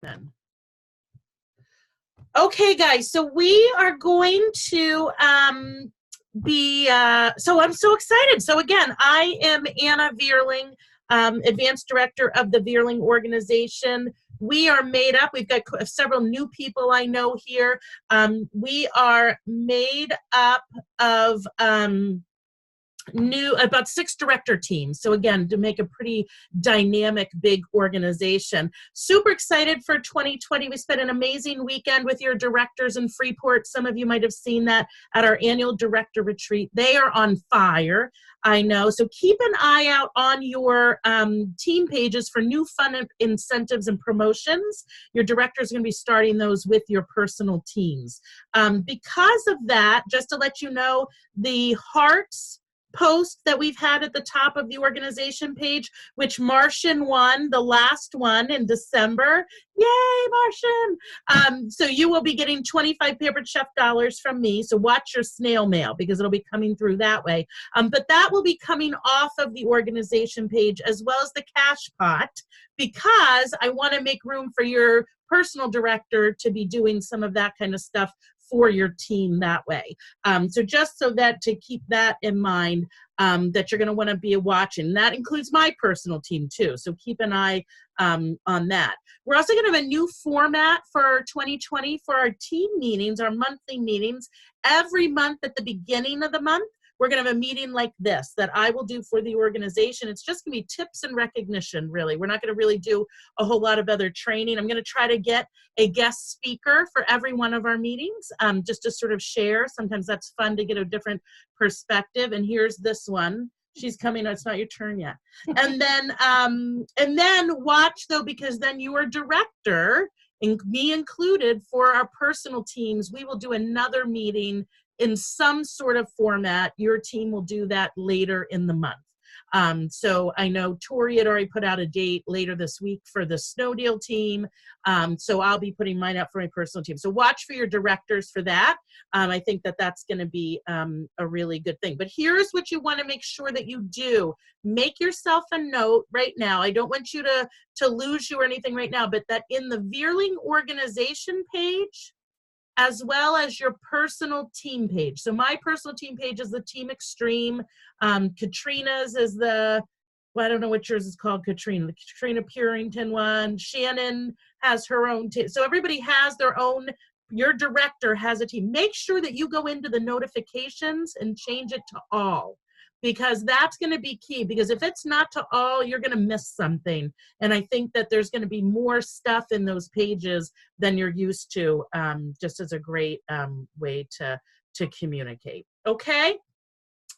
Then. Okay, guys, so we are going to so I'm so excited. So again, I am Anna Vierling, Advanced Director of the Vierling Organization. We are made up, we've got several new people I know here. We are made up of about 6 director teams. So again, to make a pretty dynamic, big organization. Super excited for 2020. We spent an amazing weekend with your directors in Freeport. Some of you might have seen that at our annual director retreat. They are on fire, I know. So keep an eye out on your team pages for new fun incentives and promotions. Your directors are going to be starting those with your personal teams. Because of that, just to let you know, the Hearts post that we've had at the top of the organization page, which Martian won, the last one in December. Yay, Martian! So you will be getting 25 Pampered Chef dollars from me. So watch your snail mail because it'll be coming through that way. But that will be coming off of the organization page as well as the cash pot, because I want to make room for your personal director to be doing some of that kind of stuff for your team that way. So just so that to keep that in mind, that you're going to want to be watching. That includes my personal team too. So keep an eye on that. We're also going to have a new format for 2020 for our team meetings, our monthly meetings. Every month at the beginning of the month, we're going to have a meeting like this that I will do for the organization. It's just going to be tips and recognition, really. We're not going to really do a whole lot of other training. I'm going to try to get a guest speaker for every one of our meetings, just to sort of share. Sometimes that's fun to get a different perspective. And here's this one. She's coming. It's not your turn yet. And then watch, though, because then your director, and me included, for our personal teams, we will do another meeting in some sort of format. Your team will do that later in the month. So I know Tori had already put out a date later this week for the Snow Deal team. So I'll be putting mine up for my personal team. So watch for your directors for that. I think that that's going to be a really good thing. But here's what you want to make sure that you do. Make yourself a note right now. I don't want you to lose you or anything right now, but that in the Vierling organization page, as well as your personal team page. So my personal team page is the Team Extreme. Katrina's is the, well, I don't know what yours is called, Katrina. The Katrina Purington one. Shannon has her own team. So everybody has their own. Your director has a team. Make sure that you go into the notifications and change it to all, because that's going to be key. Because if it's not to all, you're going to miss something. And I think that there's going to be more stuff in those pages than you're used to, just as a great way to communicate. Okay?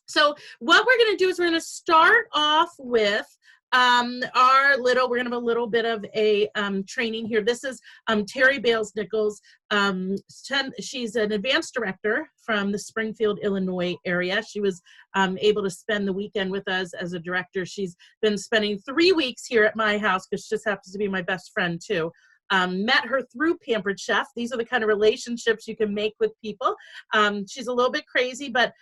So what we're going to do is we're going to start off with we're going to have a little bit of a training here. This is Terry Bales-Nichols. She's an advanced director from the Springfield, Illinois area. She was able to spend the weekend with us as a director. She's been spending 3 weeks here at my house because she just happens to be my best friend too. Met her through Pampered Chef. These are the kind of relationships you can make with people. She's a little bit crazy, but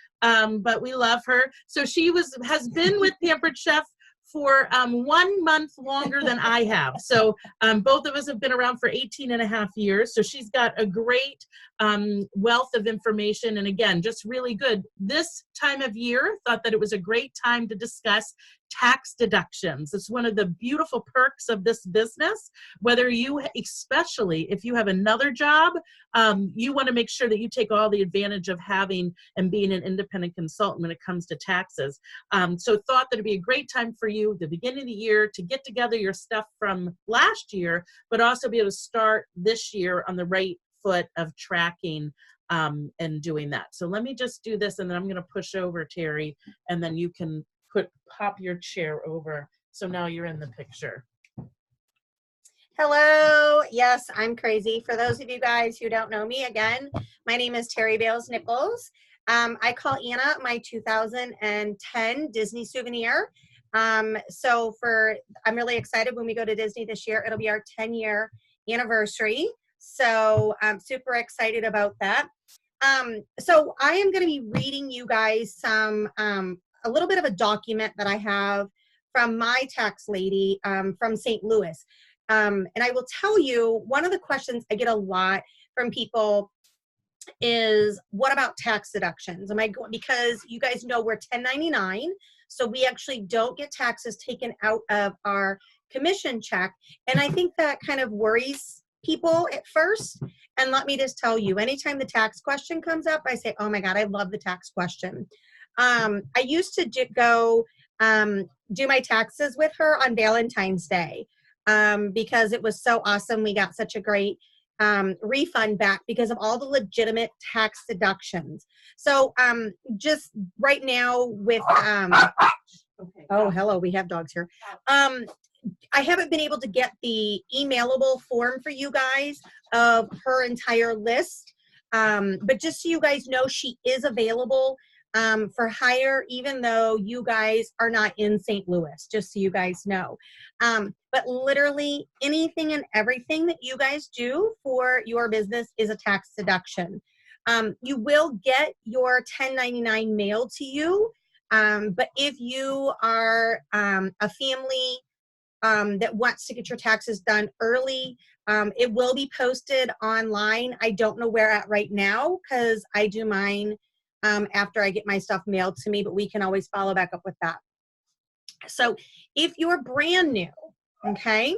we love her. So she has been with Pampered Chef for 1 month longer than I have. So both of us have been around for 18 and a half years. So she's got a great wealth of information. And again, just really good. This time of year, thought that it was a great time to discuss tax deductions. It's one of the beautiful perks of this business. Whether you, especially if you have another job, you want to make sure that you take all the advantage of having and being an independent consultant when it comes to taxes. So thought that it'd be a great time for you at the beginning of the year to get together your stuff from last year, but also be able to start this year on the right foot of tracking and doing that. So let me just do this, and then I'm going to push over, Terry, and then you can pop your chair over. So now you're in the picture. Hello. Yes, I'm crazy. For those of you guys who don't know me, again, my name is Terry Bales-Nichols. I call Anna my 2010 Disney souvenir. I'm really excited when we go to Disney this year. It'll be our 10-year anniversary. So I'm super excited about that. So I am going to be reading you guys a little bit of a document that I have from my tax lady from St. Louis. And I will tell you, one of the questions I get a lot from people is, what about tax deductions? Am I going, because you guys know we're 1099, so we actually don't get taxes taken out of our commission check. And I think that kind of worries people at first. And let me just tell you, anytime the tax question comes up, I say, oh my God, I love the tax question. I used to go do my taxes with her on Valentine's Day because it was so awesome. We got such a great refund back because of all the legitimate tax deductions. So just right now with, oh, hello, we have dogs here. I haven't been able to get the emailable form for you guys of her entire list. But just so you guys know, she is available for hire, even though you guys are not in St. Louis, just so you guys know. But literally anything and everything that you guys do for your business is a tax deduction. You will get your 1099 mailed to you. But if you are a family that wants to get your taxes done early, it will be posted online. I don't know where at right now because I do mine after I get my stuff mailed to me, but we can always follow back up with that. So if you're brand new, okay,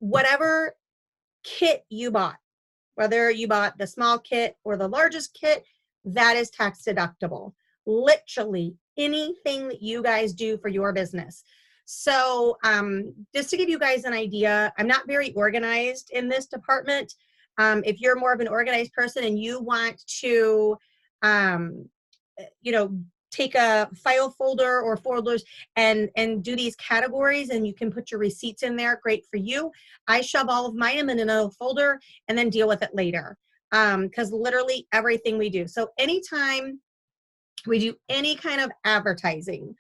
whatever kit you bought, whether you bought the small kit or the largest kit, that is tax deductible. Literally anything that you guys do for your business. So just to give you guys an idea, I'm not very organized in this department. If you're more of an organized person and you want to, you know, take a file folder or folders and do these categories, and you can put your receipts in there, great for you. I shove all of mine in another folder and then deal with it later because literally everything we do. So anytime we do any kind of advertising,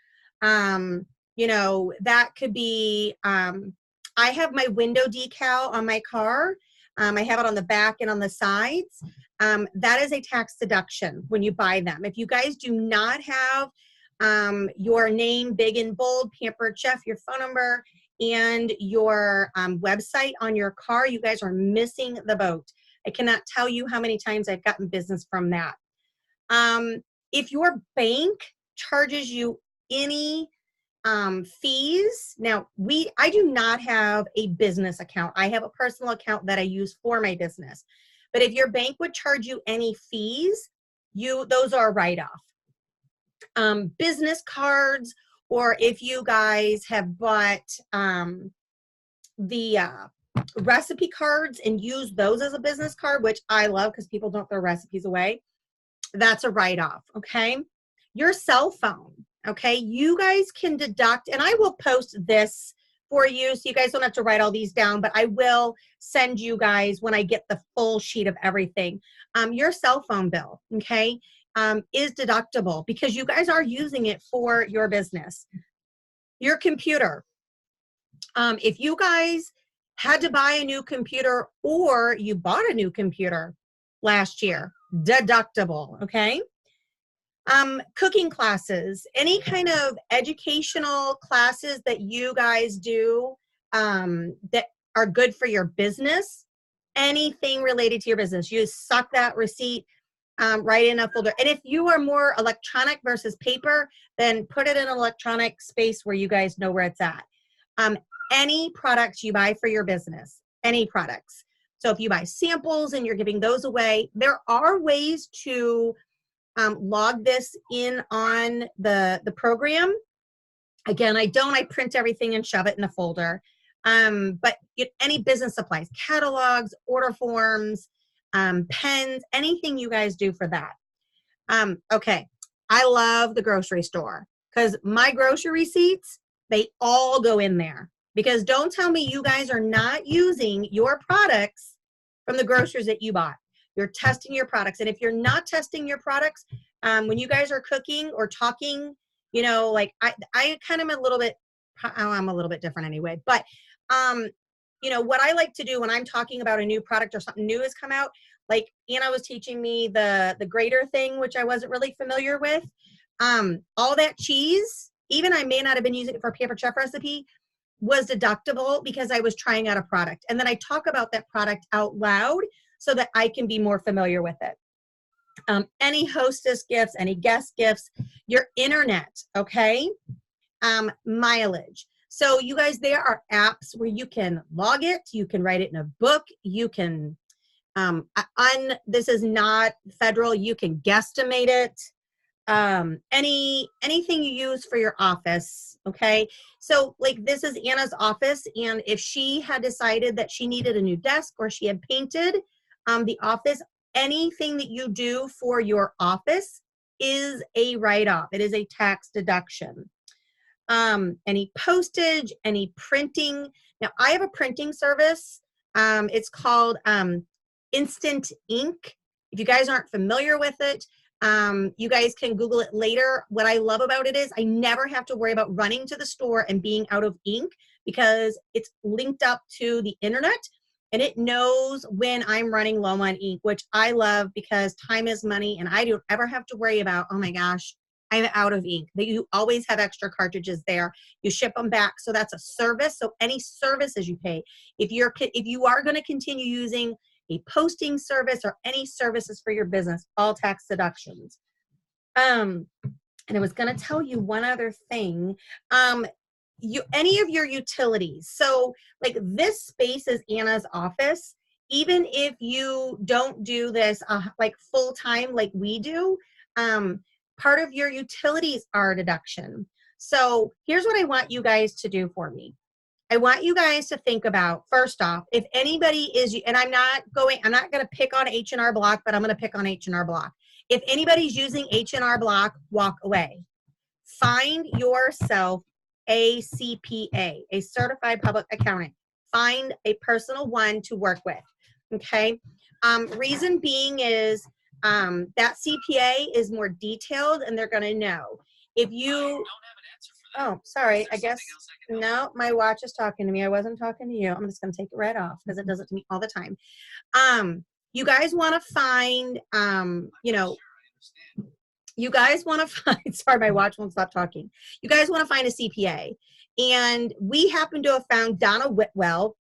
you know, that could be, I have my window decal on my car. I have it on the back and on the sides. That is a tax deduction when you buy them. If you guys do not have your name big and bold, Pampered Chef, your phone number, and your website on your car, you guys are missing the boat. I cannot tell you how many times I've gotten business from that. If your bank charges you any fees, now I do not have a business account. I have a personal account that I use for my business. But if your bank would charge you any fees, those are a write-off. Business cards, or if you guys have bought the recipe cards and use those as a business card, which I love because people don't throw recipes away, that's a write-off, okay? Your cell phone, okay? You guys can deduct, and I will post this for you so you guys don't have to write all these down, but I will send you guys when I get the full sheet of everything. Your cell phone bill, okay, is deductible because you guys are using it for your business. Your computer, if you guys had to buy a new computer or you bought a new computer last year, deductible, okay? Cooking classes, any kind of educational classes that you guys do that are good for your business, anything related to your business, you suck that receipt right in a folder. And if you are more electronic versus paper, then put it in an electronic space where you guys know where it's at. Any products you buy for your business, any products. So if you buy samples and you're giving those away, there are ways to log this in on the program. Again, I print everything and shove it in a folder. But any business supplies, catalogs, order forms, pens, anything you guys do for that. Okay, I love the grocery store because my grocery receipts, they all go in there. Because don't tell me you guys are not using your products from the groceries that you bought. You're testing your products. And if you're not testing your products, when you guys are cooking or talking, you know, like I kind of am a little bit, I'm a little bit different anyway. But, you know, what I like to do when I'm talking about a new product or something new has come out, like Anna was teaching me the grater thing, which I wasn't really familiar with. All that cheese, even I may not have been using it for a Pampered Chef recipe, was deductible because I was trying out a product. And then I talk about that product out loud so that I can be more familiar with it. Any hostess gifts, any guest gifts, your internet, okay? Mileage. So you guys, there are apps where you can log it, you can write it in a book, you can, this is not federal, you can guesstimate it. Anything you use for your office, okay? So like this is Anna's office, and if she had decided that she needed a new desk or she had painted the office, anything that you do for your office is a write-off. It is a tax deduction. Any postage, any printing. Now I have a printing service. It's called Instant Ink. If you guys aren't familiar with it, you guys can Google it later. What I love about it is I never have to worry about running to the store and being out of ink because it's linked up to the internet and it knows when I'm running low on ink, which I love because time is money and I don't ever have to worry about, oh my gosh, I'm out of ink. You always have extra cartridges there. You ship them back. So that's a service. So any services you pay, if you are going to continue using a posting service or any services for your business, all tax deductions. And I was going to tell you one other thing. Any of your utilities. So like this space is Anna's office. Even if you don't do this like full time like we do, part of your utilities are a deduction. So here's what I want you guys to do for me. I want you guys to think about, first off, if anybody is, and I'm not going to pick on H&R Block, but I'm going to pick on H&R Block. If anybody's using H&R Block, walk away. Find yourself a CPA, a certified public accountant. Find a personal one to work with, okay? Reason being is that CPA is more detailed and they're going to know. If you, oh, sorry, I guess, no, my watch is talking to me. I wasn't talking to you. I'm just going to take it right off because it does it to me all the time. You guys want to find, you guys want to find, sorry, my watch won't stop talking. You guys want to find a CPA. And we happen to have found Donna Whitwell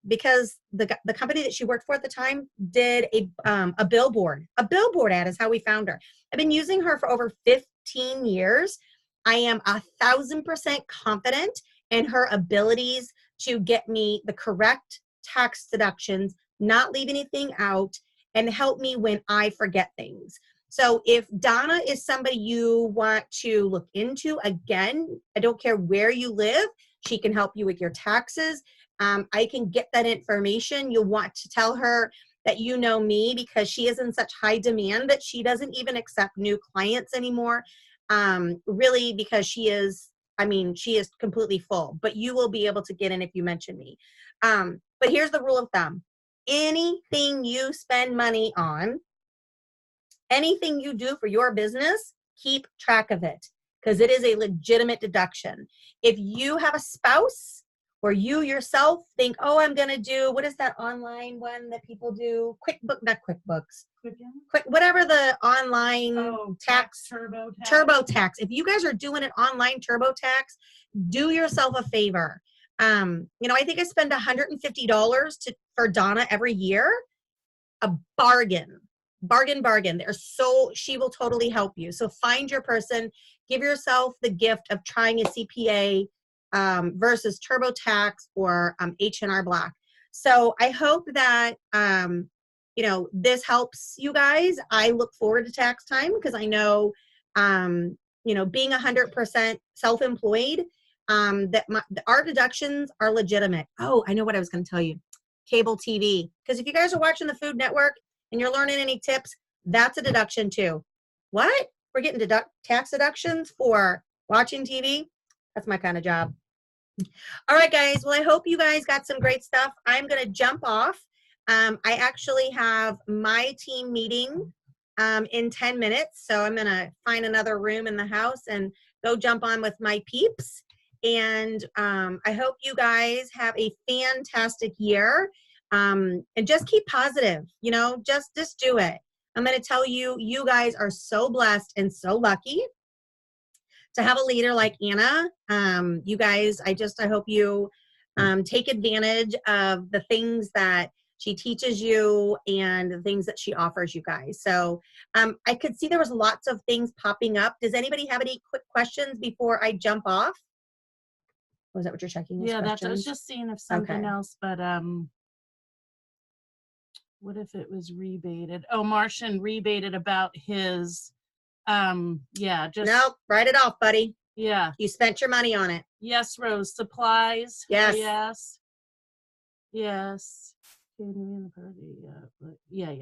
because the company that she worked for at the time did a billboard. A billboard ad is how we found her. I've been using her for over 15 years. I am 1,000% confident in her abilities to get me the correct tax deductions, not leave anything out, and help me when I forget things. So if Donna is somebody you want to look into, again, I don't care where you live, she can help you with your taxes. I can get that information. You'll want to tell her that you know me because she is in such high demand that she doesn't even accept new clients anymore. Really because she is completely full, but you will be able to get in if you mention me. But here's the rule of thumb. Anything you spend money on, anything you do for your business, keep track of it because it is a legitimate deduction. If you have a spouse or you yourself think, oh, I'm going to do, what is that online one that people do? Not QuickBooks. Whatever the online tax, TurboTax. If you guys are doing an online TurboTax, do yourself a favor. I think I spend $150 for Donna every year. A bargain. She will totally help you. So find your person, give yourself the gift of trying a CPA versus TurboTax or H&R Block. So I hope that this helps you guys. I look forward to tax time because I know being 100% self-employed, that our deductions are legitimate. Oh, I know what I was going to tell you. Cable TV. Because if you guys are watching the Food Network and you're learning any tips, that's a deduction too. What? We're getting tax deductions for watching TV? That's my kind of job. All right, guys. Well, I hope you guys got some great stuff. I'm going to jump off. I actually have my team meeting in 10 minutes. So I'm going to find another room in the house and go jump on with my peeps. And I hope you guys have a fantastic year. And just keep positive, just do it. I'm going to tell you, you guys are so blessed and so lucky to have a leader like Anna. You guys, I hope you take advantage of the things that she teaches you and the things that she offers you guys. So I could see there was lots of things popping up. Does anybody have any quick questions before I jump off? Was that what you're checking? Yeah, I was just seeing if something else, but what if it was rebated? Oh, Martian rebated about his, yeah, just. Nope, write it off, buddy. Yeah. You spent your money on it. Yes, Rose. Supplies. Yes. Yes. Yes. Yeah.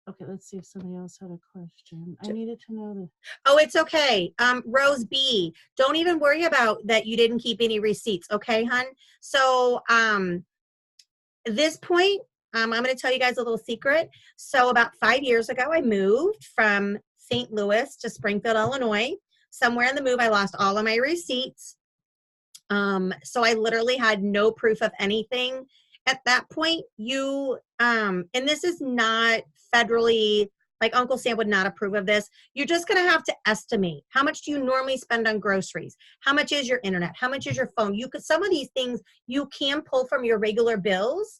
Okay, let's see if somebody else had a question. I needed to know the. Oh, it's okay. Rose B, don't even worry about that you didn't keep any receipts. Okay, hun? So at this point, I'm going to tell you guys a little secret. So about 5 years ago, I moved from St. Louis to Springfield, Illinois. Somewhere in the move, I lost all of my receipts. So I literally had no proof of anything. At that point, and this is not federally, like Uncle Sam would not approve of this. You're just going to have to estimate how much do you normally spend on groceries? How much is your internet? How much is your phone? Some of these things you can pull from your regular bills.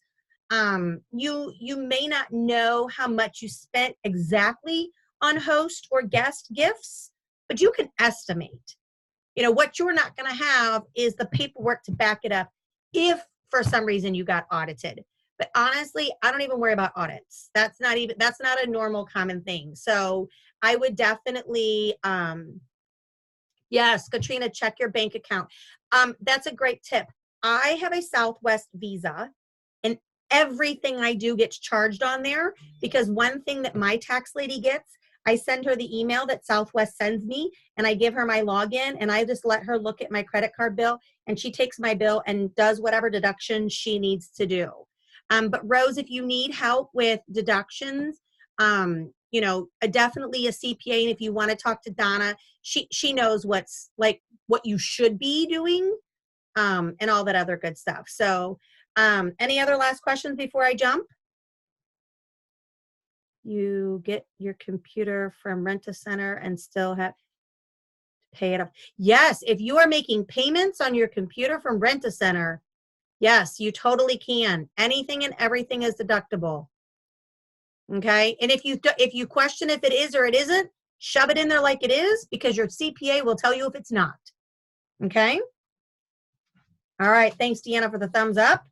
You may not know how much you spent exactly on host or guest gifts, but you can estimate. What you're not going to have is the paperwork to back it up if for some reason you got audited. But honestly, I don't even worry about audits. That's not a normal common thing. So I would definitely, yes, Katrina, check your bank account. That's a great tip. I have a Southwest Visa, and everything I do gets charged on there, because one thing that my tax lady gets, I send her the email that Southwest sends me, and I give her my login, and I just let her look at my credit card bill, and she takes my bill and does whatever deductions she needs to do. But Rose, if you need help with deductions, definitely a CPA. And if you want to talk to Donna, she knows what you should be doing, and all that other good stuff. So any other last questions before I jump? You get your computer from Rent-A-Center and still have to pay it off. Yes, if you are making payments on your computer from Rent-A-Center, yes, you totally can. Anything and everything is deductible. Okay, and if you question if it is or it isn't, shove it in there like it is, because your CPA will tell you if it's not. Okay. All right. Thanks, Deanna, for the thumbs up.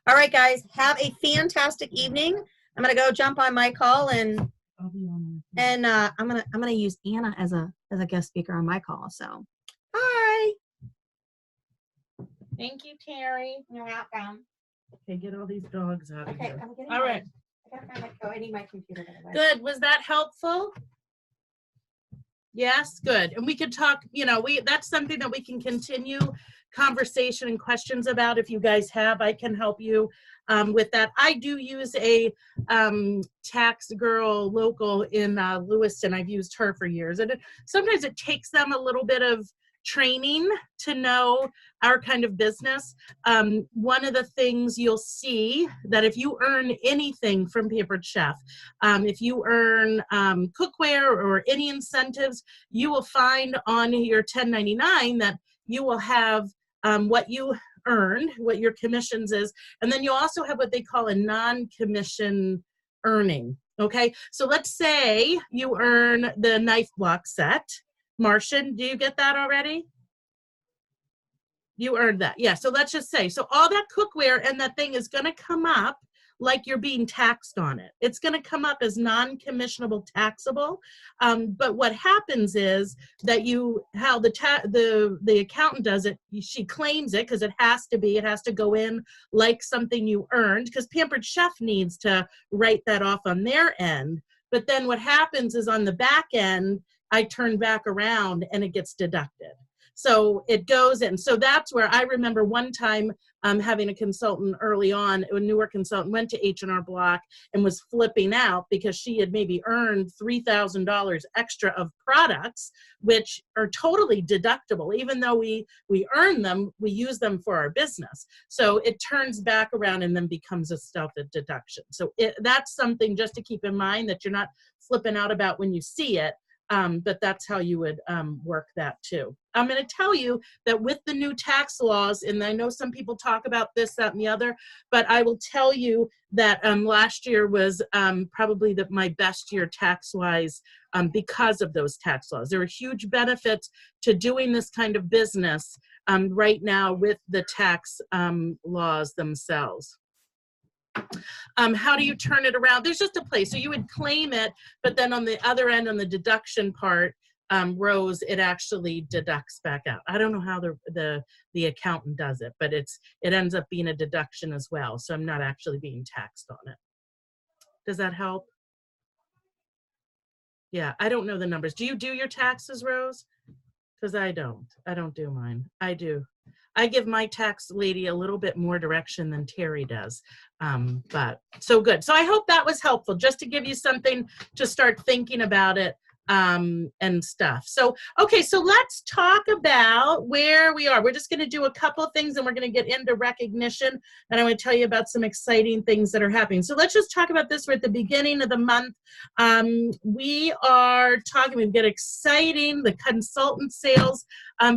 All right, guys, have a fantastic evening. I'm gonna go jump on my call, and I'm gonna use Anna as a guest speaker on my call. So, bye. Thank you, Terry. You're welcome. Okay, get all these dogs out of here. I'm getting all right. I need my computer. Good. Was that helpful? Yes, good. And we could talk. That's something that we can continue conversation and questions about. If you guys have, I can help you with that. I do use a tax girl local in Lewiston. I've used her for years, and sometimes it takes them a little bit of training to know our kind of business. One of the things you'll see that if you earn anything from Pampered Chef, if you earn cookware or any incentives, you will find on your 1099 that you will have what you earned, what your commissions is, and then you also have what they call a non-commission earning. Okay, so let's say you earn the knife block set. Martian, do you get that already? You earned that. Yeah, so let's just say, so all that cookware and that thing is going to come up like you're being taxed on it. It's going to come up as non-commissionable taxable. But what happens is that how the accountant does it, she claims it because it has to go in like something you earned, because Pampered Chef needs to write that off on their end. But then what happens is on the back end, I turn back around and it gets deducted. So it goes in. So that's where I remember one time having a consultant early on, a newer consultant, went to H&R Block and was flipping out because she had maybe earned $3,000 extra of products, which are totally deductible. Even though we earn them, we use them for our business. So it turns back around and then becomes a self-deduction. So that's something just to keep in mind, that you're not flipping out about when you see it. but that's how you would work that too. I'm going to tell you that with the new tax laws, and I know some people talk about this, that, and the other, but I will tell you that last year was probably my best year tax-wise because of those tax laws. There are huge benefits to doing this kind of business right now with the tax laws themselves. How do you turn it around? There's just a place. So you would claim it, but then on the other end, on the deduction part, Rose, it actually deducts back out. I don't know how the accountant does it, but it ends up being a deduction as well. So I'm not actually being taxed on it. Does that help? Yeah, I don't know the numbers. Do you do your taxes, Rose? Because I don't do mine. I do. I give my tax lady a little bit more direction than Terry does. But so good. So I hope that was helpful, just to give you something to start thinking about it and stuff. So, okay, so let's talk about where we are. We're just going to do a couple of things and we're going to get into recognition. And I'm going to tell you about some exciting things that are happening. So let's just talk about this. We're at the beginning of the month. We are talking, we've got exciting, the consultant sales.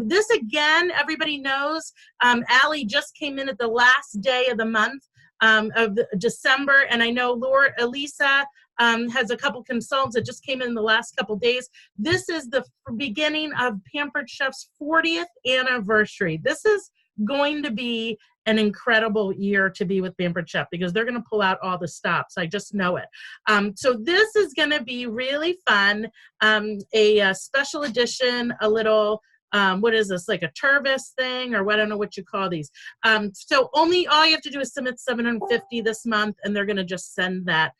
This again, everybody knows, Allie just came in at the last day of the month of December. And I know Elisa has a couple consultants that just came in the last couple days. This is the beginning of Pampered Chef's 40th anniversary. This is going to be an incredible year to be with Pampered Chef because they're going to pull out all the stops. I just know it. So this is going to be really fun. A special edition, a little what is this, like a Tervis thing or what? I don't know what you call these. So all you have to do is submit $750 this month and they're going to just send that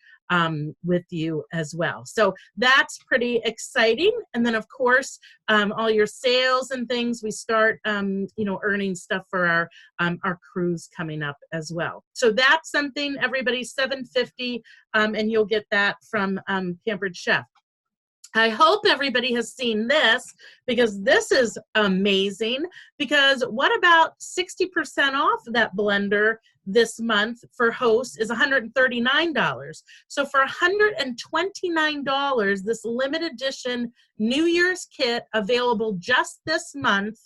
with you as well. So that's pretty exciting. And then of course, all your sales and things, we start, earning stuff for our cruise coming up as well. So that's something, everybody, $750, and you'll get that from Pampered Chef. I hope everybody has seen this because this is amazing, because what about 60% off that blender this month for hosts is $139. So for $129, this limited edition New Year's kit available just this month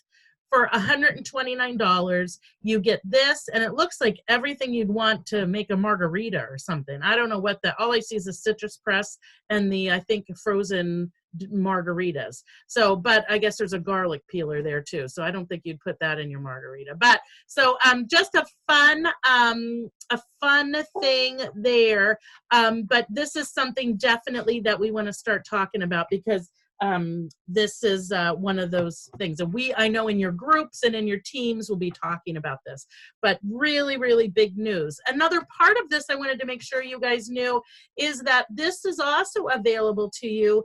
for $129, you get this, and it looks like everything you'd want to make a margarita or something. I don't know what all I see is the citrus press and I think, frozen margaritas. So, but I guess there's a garlic peeler there too. So I don't think you'd put that in your margarita. But so just a fun thing there. But this is something definitely that we want to start talking about because this is one of those things that I know in your groups and in your teams will be talking about this, but really, really big news. Another part of this I wanted to make sure you guys knew is that this is also available to you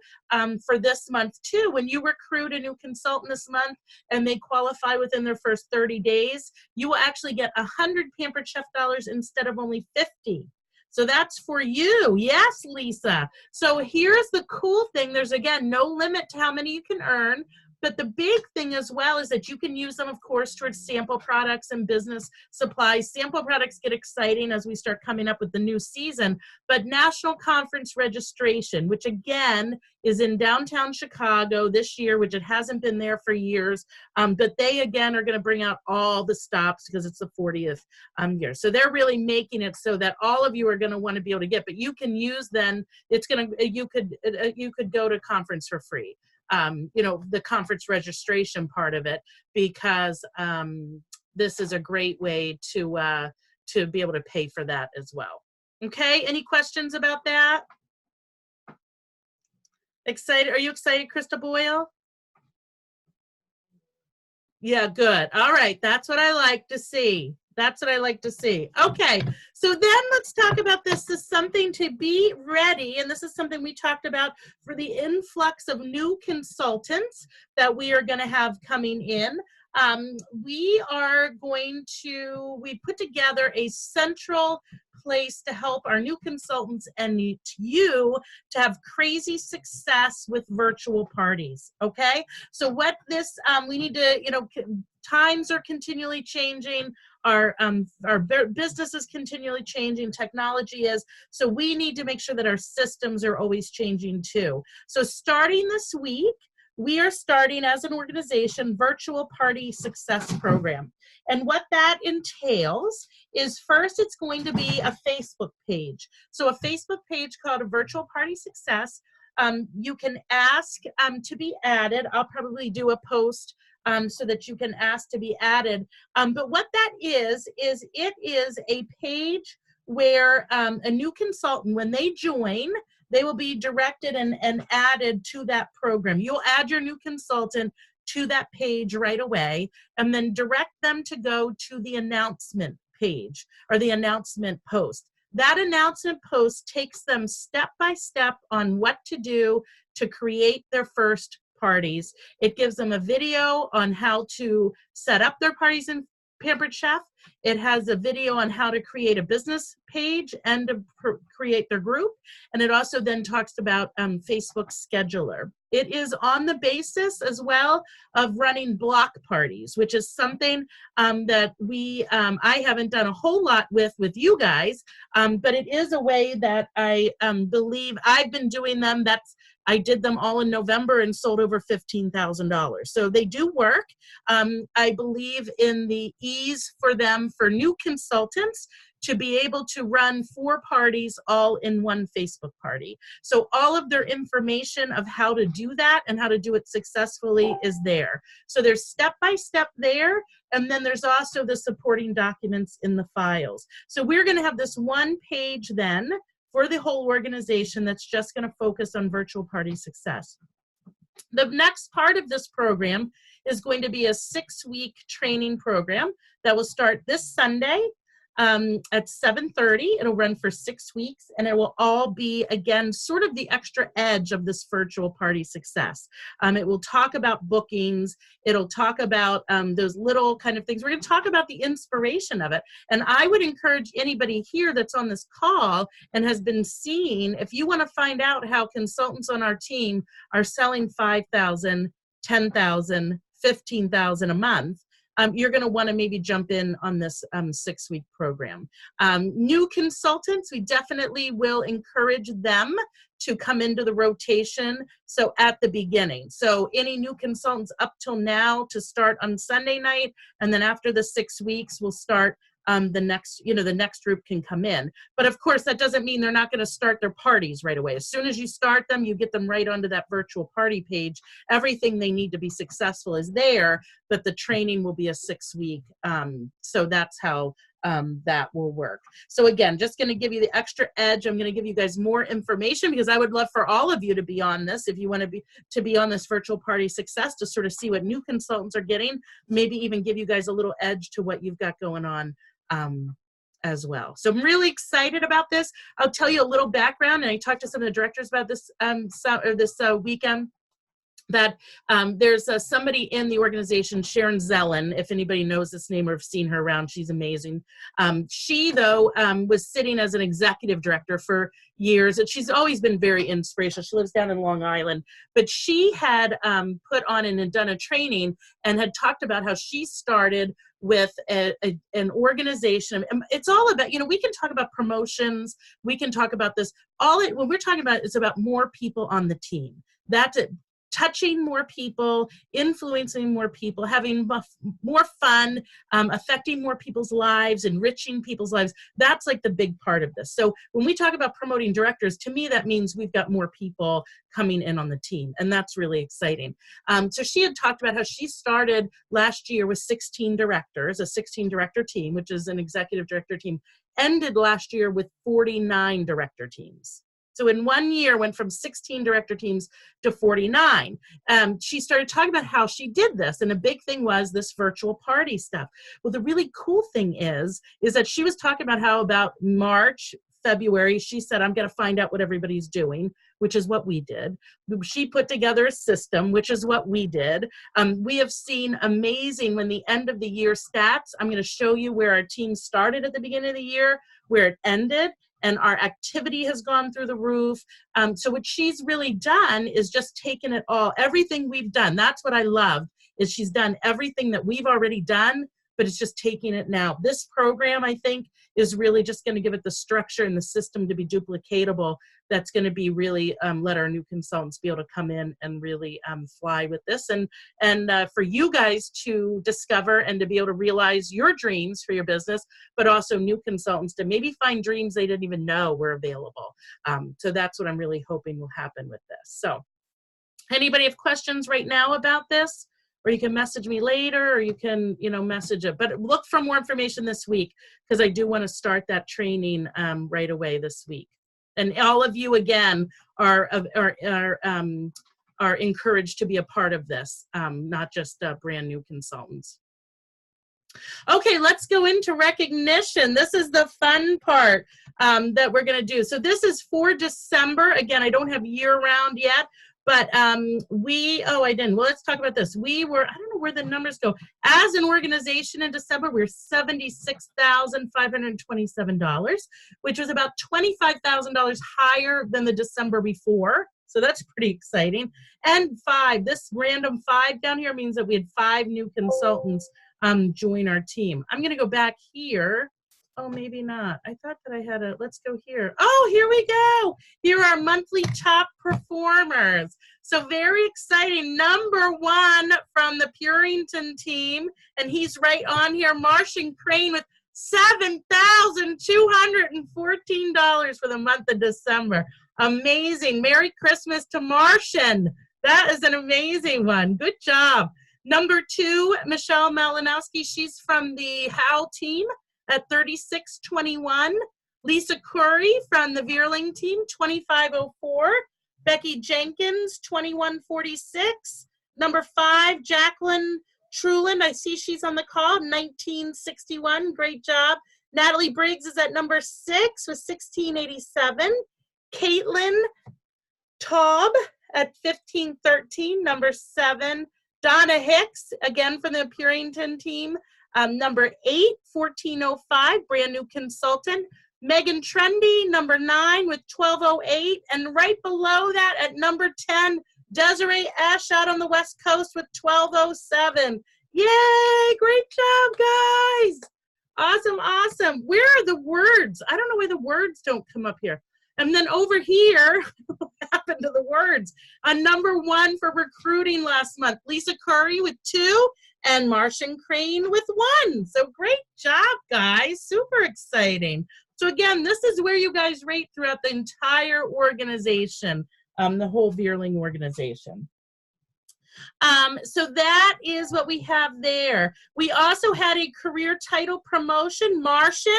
for this month too. When you recruit a new consultant this month and they qualify within their first 30 days, you will actually get 100 Pampered Chef dollars instead of only 50. So that's for you. Yes, Lisa. So here's the cool thing. There's, again, no limit to how many you can earn. But the big thing as well is that you can use them, of course, towards sample products and business supplies. Sample products get exciting as we start coming up with the new season. But National Conference registration, which again is in downtown Chicago this year, which it hasn't been there for years. But they, again, are going to bring out all the stops because it's the 40th year. So they're really making it so that all of you are going to want to be able to get. But you can use then, you could go to conference for free. The conference registration part of it, because this is a great way to be able to pay for that as well. Okay, any questions about that? Excited? Are you excited, Krista Boyle? Yeah, good. All right, that's what I like to see. That's what I like to see. Okay, so then let's talk about this. This is something to be ready, and this is something we talked about for the influx of new consultants that we are going to have coming in. We put together a central place to help our new consultants and you to have crazy success with virtual parties. Okay, so what this we need to, times are continually changing. business is continually changing, technology is, so we need to make sure that our systems are always changing too. So starting this week, we are starting as an organization virtual party success program. And what that entails is, first, it's going to be a Facebook page. So a Facebook page called a Virtual Party Success. You can ask to be added. I'll probably do a post so that you can ask to be added. But what that is it is a page where a new consultant, when they join, they will be directed and added to that program. You'll add your new consultant to that page right away, and then direct them to go to the announcement page or the announcement post. That announcement post takes them step by step on what to do to create their first parties. It gives them a video on how to set up their parties in Pampered Chef. It has a video on how to create a business page and to create their group. And it also then talks about Facebook Scheduler. It is on the basis as well of running block parties, which is something that I haven't done a whole lot with you guys, but it is a way that I believe I've been doing them. I did them all in November and sold over $15,000. So they do work. I believe in the ease for them, for new consultants, to be able to run 4 parties all in one Facebook party. So all of their information of how to do that and how to do it successfully is there. So there's step-by-step there, and then there's also the supporting documents in the files. So we're gonna have this one page then for the whole organization that's just gonna focus on virtual party success. The next part of this program is going to be a 6-week training program that will start this Sunday at 7:30. It'll run for 6 weeks, and it will all be, again, sort of the extra edge of this virtual party success. It will talk about bookings. It'll talk about those little kind of things. We're going to talk about the inspiration of it. And I would encourage anybody here that's on this call and has been seeing, if you want to find out how consultants on our team are selling $5,000, $10,000, $15,000 a month, you're going to want to maybe jump in on this 6-week program. New consultants, we definitely will encourage them to come into the rotation, so at the beginning. So any new consultants up till now to start on Sunday night, and then after the 6 weeks, we'll start the next group can come in. But of course, that doesn't mean they're not going to start their parties right away. As soon as you start them, you get them right onto that virtual party page. Everything they need to be successful is there, but the training will be a 6-week. So that's how that will work. So again, just going to give you the extra edge. I'm going to give you guys more information because I would love for all of you to be on this. If you want to be on this virtual party success, to sort of see what new consultants are getting, maybe even give you guys a little edge to what you've got going on as well. So I'm really excited about this. I'll tell you a little background, and I talked to some of the directors about this weekend, that there's somebody in the organization, Sharon Zellen, if anybody knows this name or have seen her around, she's amazing. She, though, was sitting as an executive director for years, and she's always been very inspirational. She lives down in Long Island, but she had put on and done a training and had talked about how she started with an organization. It's all about, we can talk about promotions, we can talk about this. When we're talking about, it's about more people on the team. That's it. Touching more people, influencing more people, having more fun, affecting more people's lives, enriching people's lives. That's like the big part of this. So when we talk about promoting directors, to me, that means we've got more people coming in on the team, and that's really exciting. So she had talked about how she started last year with 16 directors, a 16-director team, which is an executive director team, ended last year with 49 director teams. So in 1 year, went from 16 director teams to 49. She started talking about how she did this, and a big thing was this virtual party stuff. Well, the really cool thing is that she was talking about how about March, February, she said, I'm going to find out what everybody's doing, which is what we did. She put together a system, which is what we did. We have seen amazing, when the end of the year stats, I'm going to show you where our team started at the beginning of the year, where it ended, and our activity has gone through the roof. So what she's really done is just taken it all, everything we've done. That's what I love, is she's done everything that we've already done, but it's just taking it now. This program, I think, is really just going to give it the structure and the system to be duplicatable. That's going to be really let our new consultants be able to come in and really fly with this, and for you guys to discover and to be able to realize your dreams for your business, but also new consultants to maybe find dreams they didn't even know were available. So that's what I'm really hoping will happen with this. So anybody have questions right now about this? Or you can message me later, or you can, message it. But look for more information this week, because I do want to start that training right away this week. And all of you, again, are encouraged to be a part of this, not just brand new consultants. Okay, let's go into recognition. This is the fun part that we're going to do. So this is for December. Again, I don't have year-round yet. But let's talk about this. We were, I don't know where the numbers go. As an organization in December, we were $76,527, which was about $25,000 higher than the December before. So that's pretty exciting. And 5, this random 5 down here means that we had 5 new consultants join our team. I'm going to go back here. Oh, maybe not. I thought that I had let's go here. Oh, here we go. Here are our monthly top performers. So very exciting. Number 1 from the Purington team, and he's right on here, Martian Crane with $7,214 for the month of December. Amazing. Merry Christmas to Martian. That is an amazing one. Good job. Number 2, Michelle Malinowski. She's from the Howe team at $36.21. Lisa Curry from the Veerling team, $25.04. Becky Jenkins, $21.46. Number 5, Jacqueline Truland. I see she's on the call, $19.61. Great job. Natalie Briggs is at number 6 with $16.87. Caitlin Taub at $15.13. Number 7, Donna Hicks, again from the Purington team. Number 8, $14.05, brand new consultant. Megan Trendy, number 9 with $12.08. And right below that at number 10, Desiree Ash out on the West Coast with $12.07. Yay, great job, guys. Awesome, awesome. Where are the words? I don't know why the words don't come up here. And then over here, what happened to the words? Number 1 for recruiting last month, Lisa Curry with 2. And Martian Crane with 1. So great job, guys. Super exciting. So again, this is where you guys rate throughout the entire organization, the whole Veerling organization. So that is what we have there. We also had a career title promotion. Martian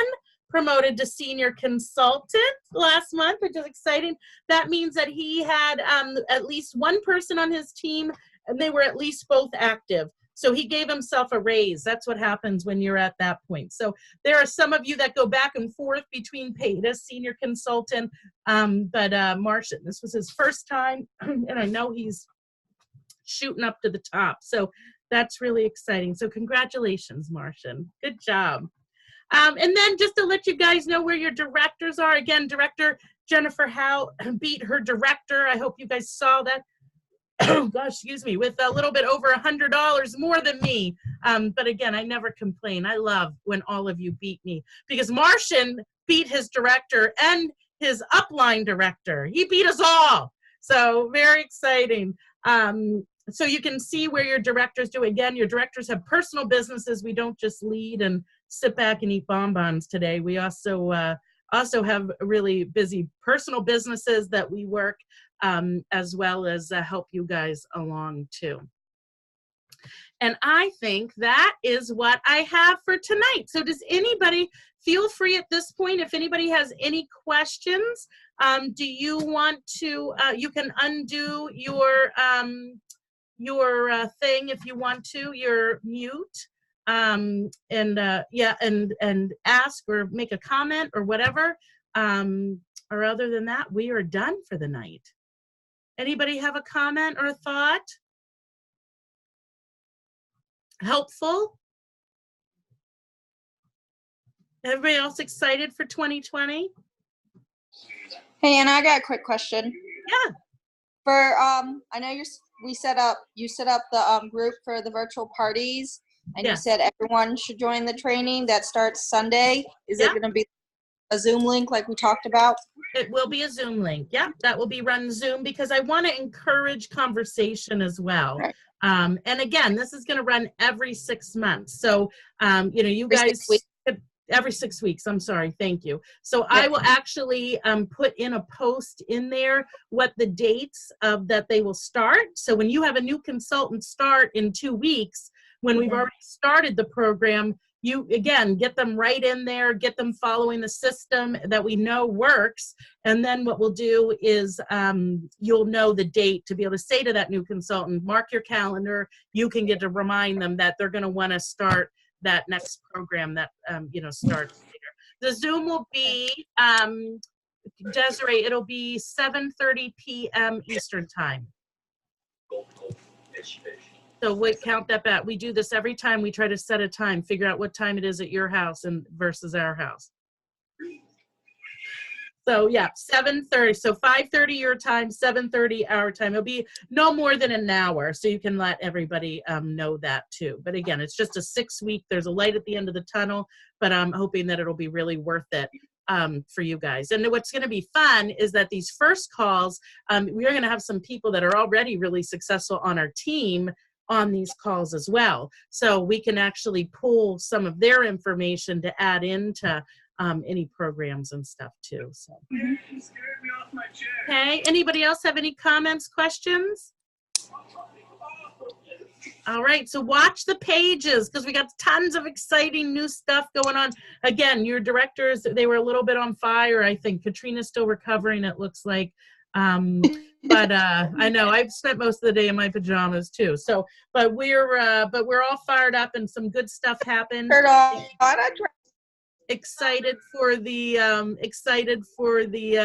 promoted to senior consultant last month, which is exciting. That means that he had at least 1 person on his team, and they were at least both active. So he gave himself a raise. That's what happens when you're at that point. So there are some of you that go back and forth between paid as senior consultant, but Martian, this was his first time, and I know he's shooting up to the top. So that's really exciting. So congratulations, Martian. Good job. And then just to let you guys know where your directors are. Again, Director Jennifer Howe beat her director. I hope you guys saw that. Oh gosh, excuse me, with a little bit over $100 more than me. But again, I never complain. I love when all of you beat me, because Martian beat his director and his upline director. He beat us all. So very exciting. So you can see where your directors do. Again, your directors have personal businesses. We don't just lead and sit back and eat bonbons today. We also have really busy personal businesses that we work, as well as help you guys along too. And I think that is what I have for tonight. So does anybody, feel free at this point, if anybody has any questions, do you want to, you can undo your thing if you want to, your mute, and ask or make a comment or whatever. Or other than that, we are done for the night. Anybody have a comment or a thought? Helpful? Everybody else excited for 2020? Hey, Anna, I got a quick question. Yeah. For I know you set up the group for the virtual parties. and you Yes. said everyone should join the training that starts Sunday. Is it Yeah. going to be a Zoom link like we talked about? It will be a Zoom link. Yeah, that will be run Zoom because I want to encourage conversation as well. Right. And again, this is going to run every 6 months. So, you know, you Every guys, 6 weeks. every 6 weeks. I'm sorry. Thank you. So I will actually put in a post in there what the dates of that they will start. So when you have a new consultant start in 2 weeks, when we've already started the program, you again get them right in there, get them following the system that we know works, and then what we'll do is you'll know the date to be able to say to that new consultant, mark your calendar. You can get to remind them that they're going to want to start that next program that you know, starts later. The Zoom will be Desiree. It'll be 7:30 p.m. Eastern time. So we count that back. We do this every time. We try to set a time, figure out what time it is at your house and versus our house. So yeah, 7:30. So 5:30 your time, 7:30 our time. It'll be no more than an hour, so you can let everybody know that too. But again, it's just a 6-week. There's a light at the end of the tunnel, but I'm hoping that it'll be really worth it for you guys. And what's going to be fun is that these first calls, we are going to have some people that are already really successful on our team on these calls as well. So we can actually pull some of their information to add into any programs and stuff too. So, okay. Anybody else have any comments, questions? All right. So watch the pages because we got tons of exciting new stuff going on. Again, your directors, they were a little bit on fire. I think Katrina's still recovering, it looks like. But I know I've spent most of the day in my pajamas too. So, but we're all fired up and some good stuff happened. Excited for the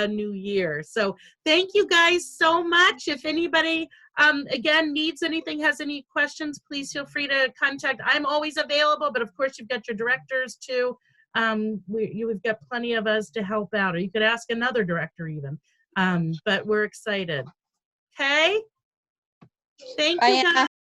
new year. So thank you guys so much. If anybody again needs anything, has any questions, please feel free to contact. I'm always available, but of course you've got your directors too. We've got plenty of us to help out, or you could ask another director even. But we're excited. Okay. Thank you guys.